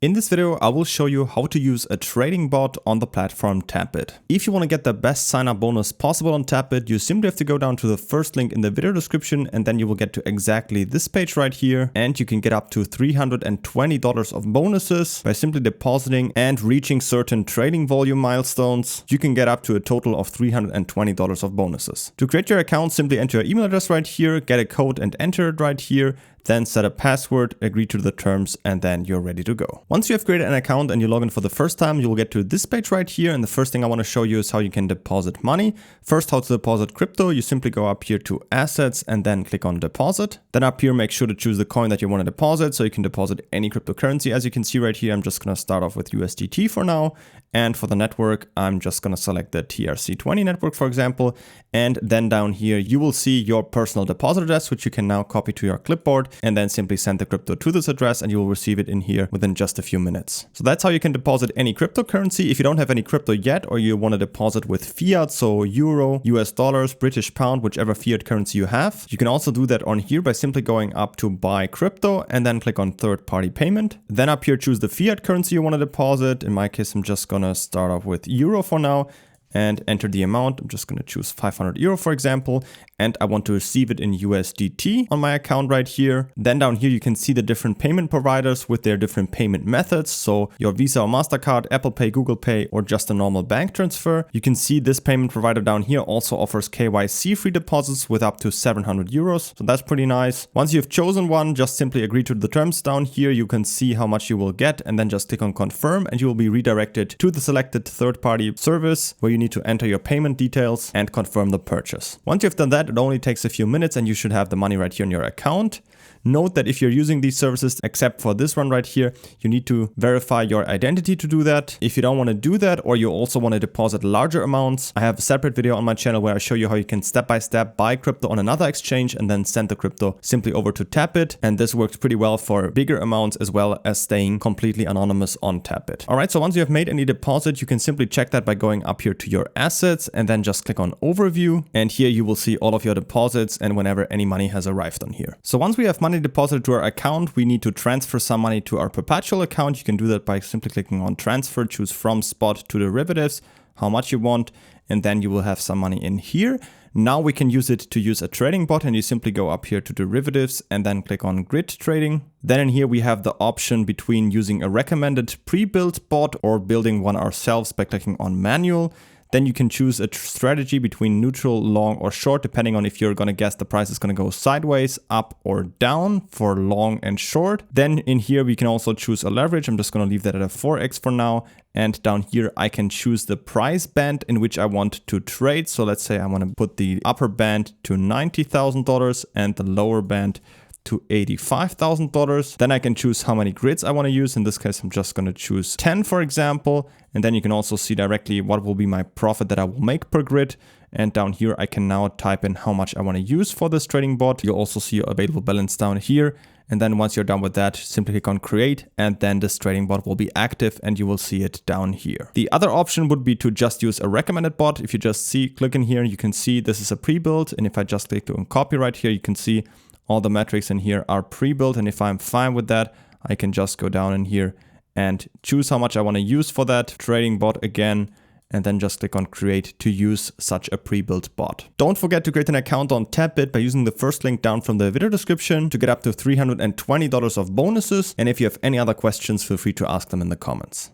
In this video, I will show you how to use a trading bot on the platform Tapbit. If you want to get the best sign-up bonus possible on Tapbit, you simply have to go down to the first link in the video description and then you will get to exactly this page right here. And you can get up to $320 of bonuses by simply depositing and reaching certain trading volume milestones. You can get up to a total of $320 of bonuses. To create your account, simply enter your email address right here, get a code and enter it right here. Then set a password, agree to the terms, and then you're ready to go. Once you have created an account and you log in for the first time, you will get to this page right here. And the first thing I want to show you is how you can deposit money. First, how to deposit crypto. You simply go up here to assets and then click on deposit. Then up here, make sure to choose the coin that you want to deposit. So you can deposit any cryptocurrency. As you can see right here, I'm just going to start off with USDT for now. And for the network, I'm just going to select the TRC20 network, for example. And then down here, you will see your personal deposit address, which you can now copy to your clipboard and then simply send the crypto to this address and you will receive it in here within just a few minutes. So that's how you can deposit any cryptocurrency. If you don't have any crypto yet, or you want to deposit with fiat, so euro, US dollars, British pound, whichever fiat currency you have, you can also do that on here by simply going up to buy crypto and then click on third party payment. Then up here, choose the fiat currency you want to deposit. In my case, I'm just going to start off with euro for now and enter the amount. I'm just going to choose 500 euro, for example, and I want to receive it in USDT on my account right here. Then down here, you can see the different payment providers with their different payment methods. So your Visa or MasterCard, Apple Pay, Google Pay, or just a normal bank transfer. You can see this payment provider down here also offers KYC free deposits with up to 700 euros. So that's pretty nice. Once you've chosen one, just simply agree to the terms down here. You can see how much you will get and then just click on confirm and you will be redirected to the selected third-party service where you need to enter your payment details and confirm the purchase. Once you've done that, it only takes a few minutes and you should have the money right here in your account. Note that if you're using these services, except for this one right here, you need to verify your identity to do that. If you don't want to do that, or you also want to deposit larger amounts, I have a separate video on my channel where I show you how you can step-by-step buy crypto on another exchange and then send the crypto simply over to Tapbit. And this works pretty well for bigger amounts as well as staying completely anonymous on Tapbit. All right, so once you have made any deposit, you can simply check that by going up here to your assets and then just click on overview. And here you will see all of your deposits and whenever any money has arrived on here. So once we have money deposited to our account, we need to transfer some money to our perpetual account. You can do that by simply clicking on transfer, choose from spot to derivatives, how much you want, and then you will have some money in here. Now we can use it to use a trading bot and you simply go up here to derivatives and then click on grid trading. Then in here we have the option between using a recommended pre-built bot or building one ourselves by clicking on manual. Then you can choose a strategy between neutral, long, or short, depending on if you're going to guess the price is going to go sideways, up, or down for long and short. Then in here, we can also choose a leverage. I'm just going to leave that at a 4x for now. And down here, I can choose the price band in which I want to trade. So let's say I want to put the upper band to $90,000 and the lower band to $85,000. Then I can choose how many grids I want to use. In this case, I'm just going to choose 10, for example. And then you can also see directly what will be my profit that I will make per grid. And down here, I can now type in how much I want to use for this trading bot. You'll also see your available balance down here. And then once you're done with that, simply click on create and then this trading bot will be active and you will see it down here. The other option would be to just use a recommended bot. If you just click in here, you can see this is a pre-built. And if I just click on copy right here, you can see all the metrics in here are pre-built. And if I'm fine with that, I can just go down in here and choose how much I want to use for that trading bot again, and then just click on create to use such a pre-built bot. Don't forget to create an account on Tapbit by using the first link down from the video description to get up to $320 of bonuses. And if you have any other questions, feel free to ask them in the comments.